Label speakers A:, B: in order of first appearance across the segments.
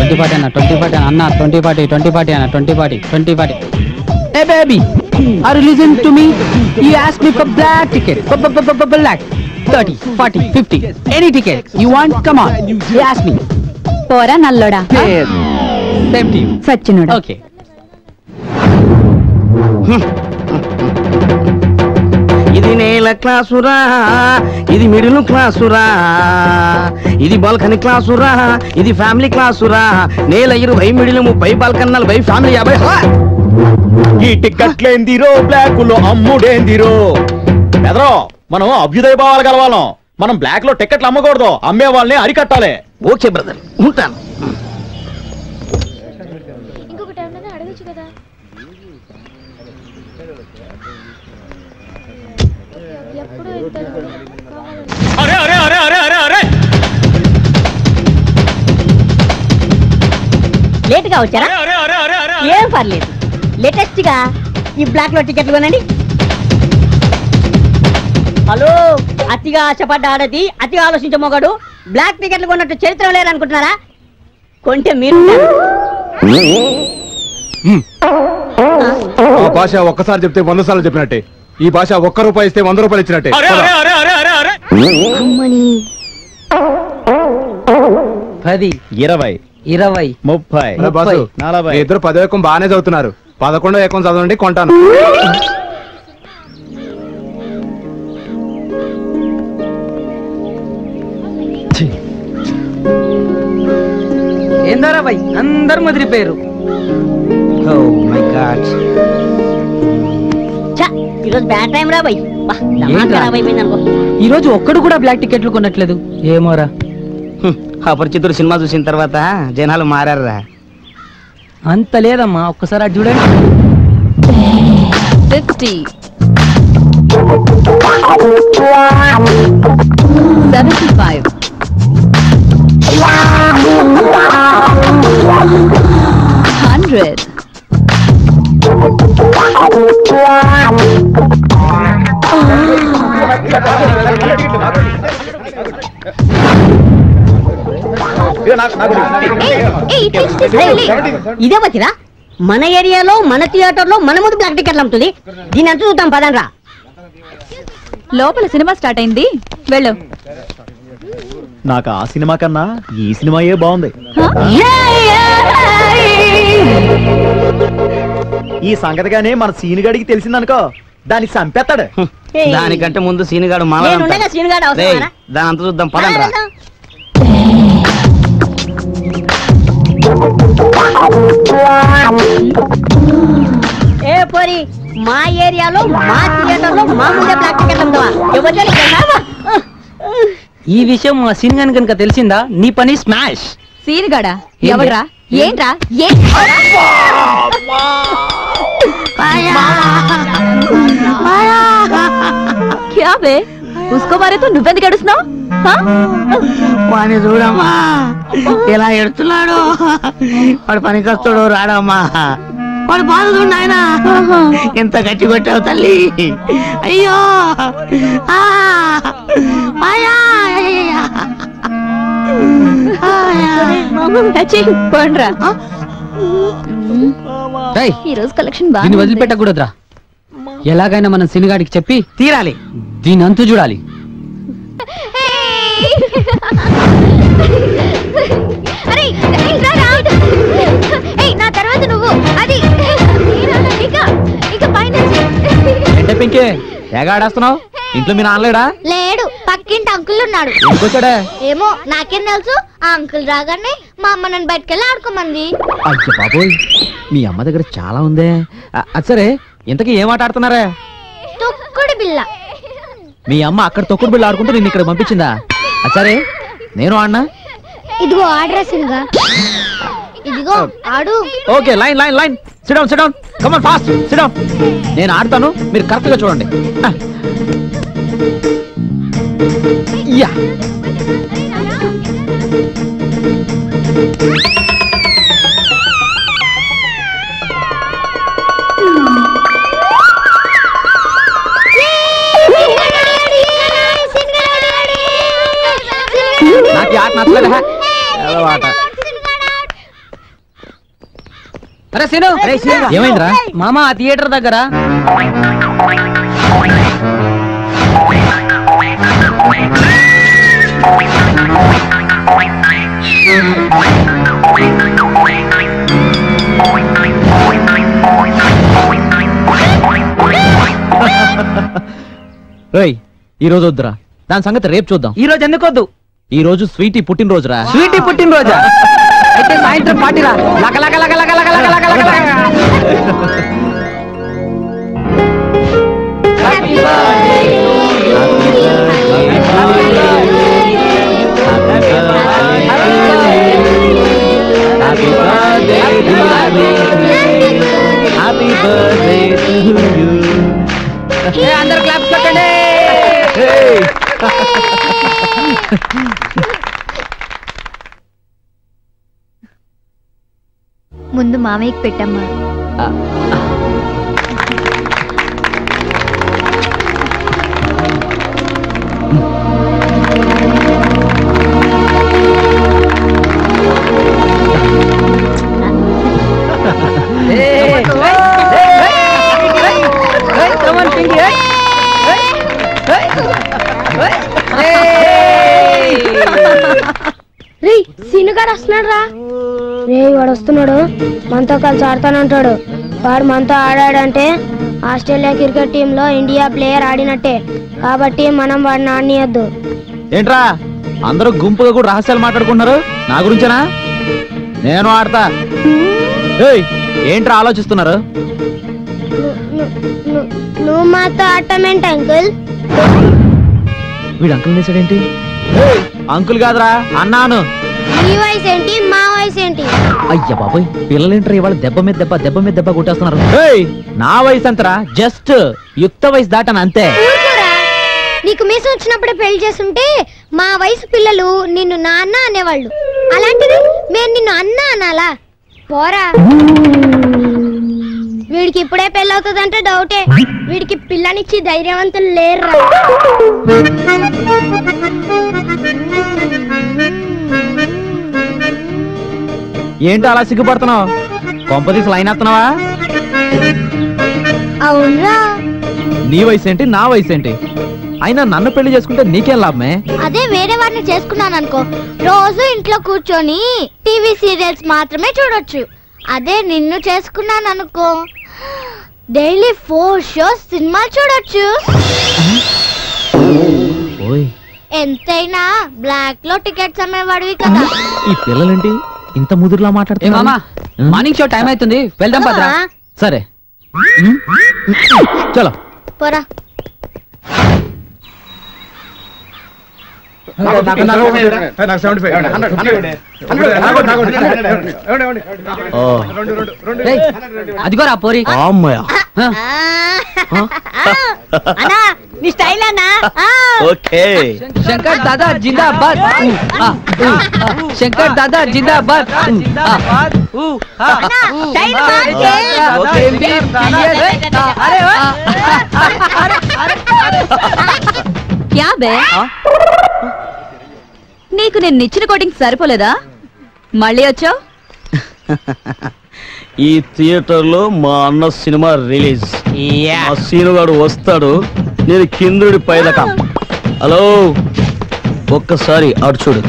A: 20 అన్న 20 అన్న 20 అన్న 20. Hey baby, are you listening to me? You asked me for black ticket. Black. 30, 40, 50. Any ticket you want? Come on. You ask me.
B: పోరా నల్లోడా.
A: Same to you.
B: సచ్చినోడా.
A: Okay.
C: ఇది నేల క్లాసురా, ఇది middle క్లాసురా, ఇది balcony క్లాసురా, ఇది ఫ్యామిలీ క్లాసురా. నేల 20, మిడిల్ 30, బాల్కనీ 40, ఫ్యామిలీ 50.
D: ఈ టికెట్లేందిరో, బ్లాకులో అమ్ముడేందిరో. బెదరో, మనం అభ్యుదయ భావాలు కలవాలం. మనం బ్లాక్ లో టికెట్లు అమ్మకూడదు, అమ్మే వాళ్ళని అరికట్టాలి.
C: ఓకే బ్రదర్, ఉంటాను.
B: లేట్ గా వచ్చారా? ఏం పర్లేదు, లేటెస్ట్ గా ఈ బ్లాక్ లో టికెట్లు కొనండి. హలో, అతిగా ఆశపడ్డ ఆడది, అతిగా ఆలోచించే మొగడు బ్లాక్ టికెట్లు కొన్నట్టు చరిత్ర లేరనుకుంటున్నారా? కొంటే మీరు
D: ఆ భాష ఒక్కసారి చెప్తే 100 సార్లు చెప్పినట్టే. ఈ భాష ₹1 ఇస్తే 100 రూపాయలు ఇచ్చినట్టే.
A: 10,
D: 20,
A: 20,
D: 30, 40.
E: ఇద్దరు 10 ఏకం బాగానే చదువుతున్నారు. 11 ఏకం చదవండి, కొంటాను.
A: ఏందారా భయ్, అందరు ముదిరిపోయారు. Oh my God.
B: ఈరోజు బ్యాడ్ టైం రా భయ్.
A: ఈ రోజు ఒక్కడు కూడా బ్లాక్ టికెట్లు కొనట్లేదు. ఏమోరా.
C: అపరిచితుడు సినిమా చూసిన తర్వాత జనాలు మారారా?
A: అంత లేదమ్మా, ఒక్కసారి అటు చూడండి.
B: 50, 75, 100. ఇదే వచ్చిరా మన ఏరియాలో, మన థియేటర్ లో మన ముందు బ్లాక్ టికెట్లు అమ్ముతుంది. దీని అంతా చూద్దాం పదండ్రా.
F: లోపల సినిమా స్టార్ట్ అయింది, వెళ్ళు.
D: నాకు ఆ సినిమా కన్నా ఈ సినిమాయే బాగుంది. ఈ సంగతిగానే మన సీనుగాడికి తెలిసిందనుకో, దాన్ని చంపేస్తాడు.
C: దానికంటే ముందు సీనుగాడు దాని అంత చూద్దాం పదండ్రా.
B: ఏ పోరి, మా ఏరియాలో, మా థియేటర్ లో మా ముందే బ్లాక్ టికెట్ అమ్ముతావా?
A: ఈ విషయం మా సీన్ కనుక తెలిసిందా, నీ పని స్మాష్.
F: సీన్ గడా ఎవరా? ఏంట్రా? క్యా బే, ఉస్కో మారే తో నువ్వెందుకు ఏడుస్తున్నావు?
C: వాడిని చూడమ్మా ఎలా ఎడుతున్నాడు. వాడు పనికొస్తాడు రాడమ్మా. వాడు బాధ చూడు ఆయన, ఎంత గట్టి కొట్టావు తల్లి. అయ్యో
F: పండ్రా,
A: ఈ రోజు కలెక్షన్ బాగా వదిలిపెట్టకూడదురా. ఎలాగైనా మనం సినిగాడికి చెప్పి
C: తీరాలి.
A: దీని అంతు చూడాలి.
F: నా తర్వాత నువ్వు అది
A: పింకే తెగ ఆడేస్తున్నావు. ఇంట్లో మీ నాన్నలేడా?
F: లేడు, పక్కింటి అంకుల్ ఉన్నాడు.
A: ఇంకొచ్చాడా?
F: ఏమో నాకేం తెలుసు. ఆ అంకుల్ రాగానే మా అమ్మ నన్ను బయటకెళ్ళి ఆడుకోమంది.
A: అయ్య బాబోయ్, మీ అమ్మ దగ్గర చాలా ఉందే. అది సరే, ఇంతకీ ఏం ఆట ఆడుతున్నారా?
F: తొక్కుడు బిళ్ళ.
A: మీ అమ్మ అక్కడ తొక్కుడు బిళ్ళ ఆడుకుంటూ నిన్ను ఇక్కడ పంపించిందా? అది సరే, నేను ఆడినా.
F: ఇదిగో ఆడరేసిందిగా, ఇదిగో ఆడు.
A: Okay, line line line. SIT down, SIT down. Come on fast, SIT down. నేను ఆడతాను, మీరు కరెక్ట్ గా చూడండి. యా, నాకు ఆట నచ్చలేదు. ఆట అరే సీను ఏమైందిరా మామ ఆ థియేటర్ దగ్గర
C: ఈ రోజు వద్దురా, దాని సంగతి రేపు చూద్దాం.
A: ఈ రోజు ఎందుకొద్దు?
C: ఈ రోజు స్వీటీ పుట్టినరోజురా.
A: స్వీటీ పుట్టినరోజా? అయితే సాయంత్రం పార్టీరా. లక లక లక లక లక లక లక లక లక. Happy birthday to you. అందరూ క్లాప్స్ కొట్టండి.
F: ముందు మామయ్యకి పెట్టమ్మా.
G: సీనుగాడు వస్తున్నాడు రా. రే వాడు వస్తున్నాడు, మనతో కలిసి ఆడతానంటాడు. వాడు మనతో ఆడాడంటే ఆస్ట్రేలియా క్రికెట్ టీమ్ లో ఇండియా ప్లేయర్ ఆడినట్టే. కాబట్టి మనం వాడిని ఆడనీయద్దు.
C: ఏంట్రా అందరూ గుంపుగా కూడా రహస్యాలు మాట్లాడుకుంటున్నారు నా గురించేనా? నేను ఆడతా. ఏంట్రా ఆలోచిస్తున్నారు?
G: నువ్వు మాతో ఆడటమేంటి అంకుల్?
C: వీడు అంకుల్ వేసాడేంటి? అంకుల్ కాదురా అన్నాను.
G: నీ వయసు ఏంటి, మా వయసు ఏంటి?
C: అయ్యా బాబాయ్, పిల్లలేంట్రా ఇవాళ దెబ్బ మీద దెబ్బ దెబ్బ మీద దెబ్బ కొట్టేస్తున్నారు. నా వయసు అంతరా, జస్ట్ యుక్త వయసు దాటాను అంతే.
G: నీకు మీసం వచ్చినప్పుడే పెళ్లి చేస్తుంటే మా వయసు పిల్లలు నిన్ను నాన్న అనేవాళ్ళు. అలాంటిది మేము నిన్ను అన్న అనాలా? పోరా. వీడికి ఇప్పుడే పెళ్ళి అవుతుందంటే డౌటే. వీడికి పిల్లనిచ్చి ధైర్యవంతులు లేరురా.
C: ఏంటి అలా సిగ్గుపడుతున్నావు? కొంపదీసి లైన్ ఎత్తున్నావా?
G: అవునరా.
C: నీ వయసు ఏంటి, నా వయసు ఏంటి? అయినా నన్ను పెళ్లి చేసుకుంటే నీకేం లాభమే?
G: అదే వేరే వారిని చేసుకున్నాను అనుకో, రోజు ఇంట్లో కూర్చొని టీవీ సీరియల్స్ మాత్రమే చూడొచ్చు. అదే నిన్ను చేసుకున్నాను అనుకో, డైలీ 4 షోస్ సినిమాలు చూడొచ్చు. ఎంతైనా బ్లాక్ లో టికెట్స్ అమ్మేవాడివి కదా.
C: ఈ పిల్లలేంటి ఇంత ముదురులా మాట్లాడుతున్నా?
A: మామా మార్నింగ్ షో టైం అవుతుంది, వెళ్దాం పదరా.
C: సరే చలో
G: పోరా.
A: అదిగోరా పోరి.
B: అన్నా నీ స్టైల్ అన్నా.
C: ఓకే.
A: శంకర్ దాదా జిందాబాద్. శంకర్ దాదా జిందాబాద్.
H: క్యా బే, నీకు నేను ఇచ్చిన కోటింగ్ సరిపోలేదా? మళ్ళీ వచ్చావు.
C: ఈ థియేటర్ లో మా అన్న సినిమా రిలీజ్. ఆ సీనుగాడు వస్తాడు, నేను కిందుడి పైదక. హలో ఒక్కసారి అటు చూడు.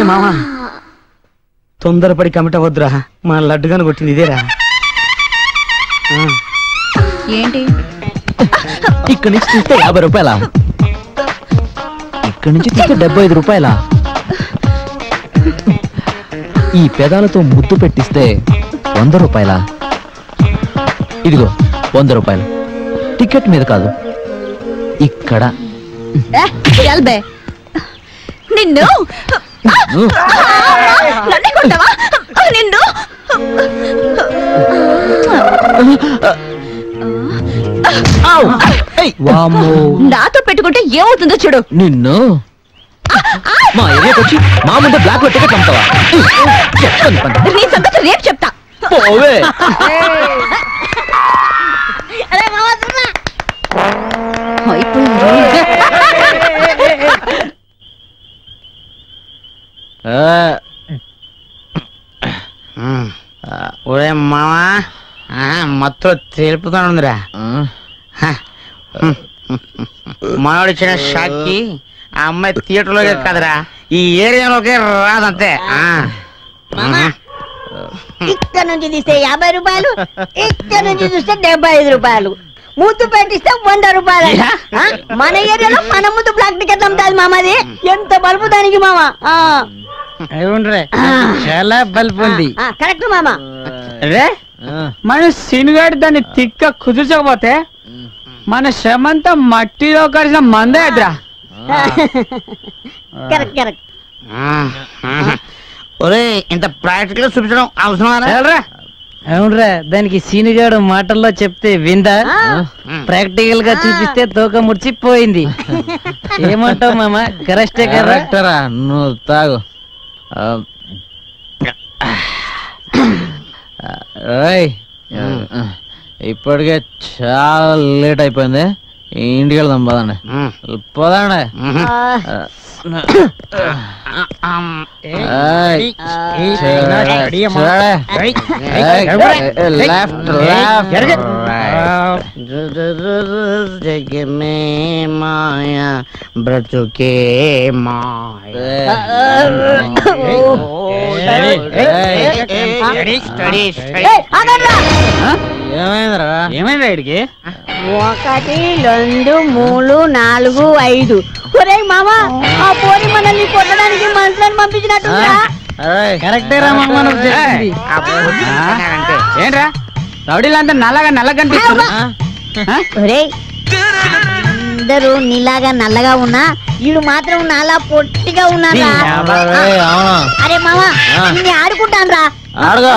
C: మామా తొందరపడి కమిట వద్దురా, మా లడ్డుగాను కొట్టింది ఇదేరా.
H: ఏంటి
C: ఇక్కడి నుంచి తీస్తే 50 రూపాయల, ఇక్కడి నుంచి తీస్తే 75 రూపాయల. ఈ పెదాలతో ముద్దు పెట్టిస్తే 100 రూపాయల. ఇదిగో 100 రూపాయలు. టికెట్ మీద కాదు, ఇక్కడ.
H: నిన్ను నన్నే కొట్టావా? నిన్ను నాతో పెట్టుకుంటే ఏమవుతుందో చూడు.
C: నిన్ను మా ఏరియాకి వచ్చి మా ముందు బ్లాక్ లో టికెట్ అమ్ముతావా?
H: నీ సంగతి రేపు చెప్తా.
C: పోవే.
I: ఒరే మావా మొత్తం తెలుపుతానుందిరా. మనోడిచ్చిన షాక్కి ఆ అమ్మాయి థియేటర్లోకే కదరా ఈ ఏరియాలోకే రాదంతే.
B: ఇక్కడ నుంచి తీస్తే 50 రూపాయలు, ఇక్కడ నుంచి చూస్తే 75 రూపాయలు, ముద్దు పెట్టిస్తే 100 రూపాయలు. మన ఏరియాలో మన ముద్దు బ్లాక్ టికెట్ అమ్ముతాది మామది. ఎంత బల్బు దానికి మామ.
I: చాలా బల్బు ఉంది.
B: కరెక్ట్ మామ.
A: మన సినిగాడు దాన్ని తిక్క కుదుర్చకపోతే మన శ్రమంతా మట్టిలో కలిసిన మందే ఎదురా.
B: Correct correct.
I: ఒరే ఇంత ప్రాక్టికల్ చూపించడం అవసరం.
J: అవునరా, దానికి సీనిగాడు మాటల్లో చెప్తే విందా, ప్రాక్టికల్ గా చూపిస్తే తోక ముడిచిపోయింది. ఏమంటావు మామ? కరెక్టే కరెక్టరా?
C: నువ్వు తాగు. ఇప్పటికే చాలా లేట్ అయిపోయింది, ఇంటికి వెళ్దాం. పదండి పదండి.
I: జగమే మాయా బ్రతుకే
A: ఏమైందా ఇడికి?
B: 1 2 3 4 5. ఒరే మామ, ఆ పోరి మనల్ని కొట్టడానికి మనుషులను పంపించినట్టుందా?
J: కరెక్టేరా మామ.
A: ఏంట్రా రౌడీలంతా నల్లగా కనిపిస్తారు.
B: ఒరే అందరూ నీలాగా నల్లగా ఉన్నా వీడు మాత్రం నాలా పొట్టిగా ఉన్నారా? అరే మామ, నిన్ను ఆడుకుంటాను రా.
C: ఆడుగా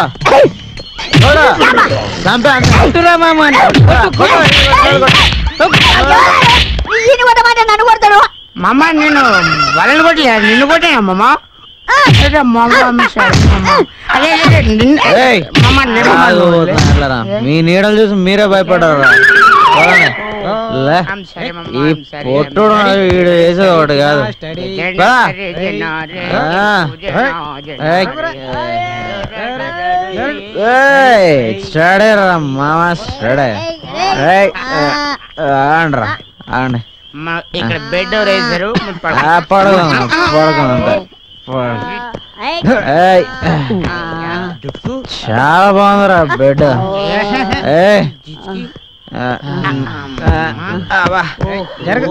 B: నన్ను కొడతాడు.
I: మమ్మ నిన్ను వాళ్ళని కొట్టలే, నిన్ను కొట్టాను మమ్మ.
C: మీ నీడలు చూసి మీరే భయపడ్డారు. ఈ పొట్టుడు వీడు వేసేది ఒకటి కాదు. స్టడీ రా మామ, స్టడీ. ఆండ్రా ఆండి.
I: ఇక్కడ బెడ్ ఎవరు వేసారు?
C: పడుకుంటా. చాలా బాగుందిరా బెడ్.
J: జరగ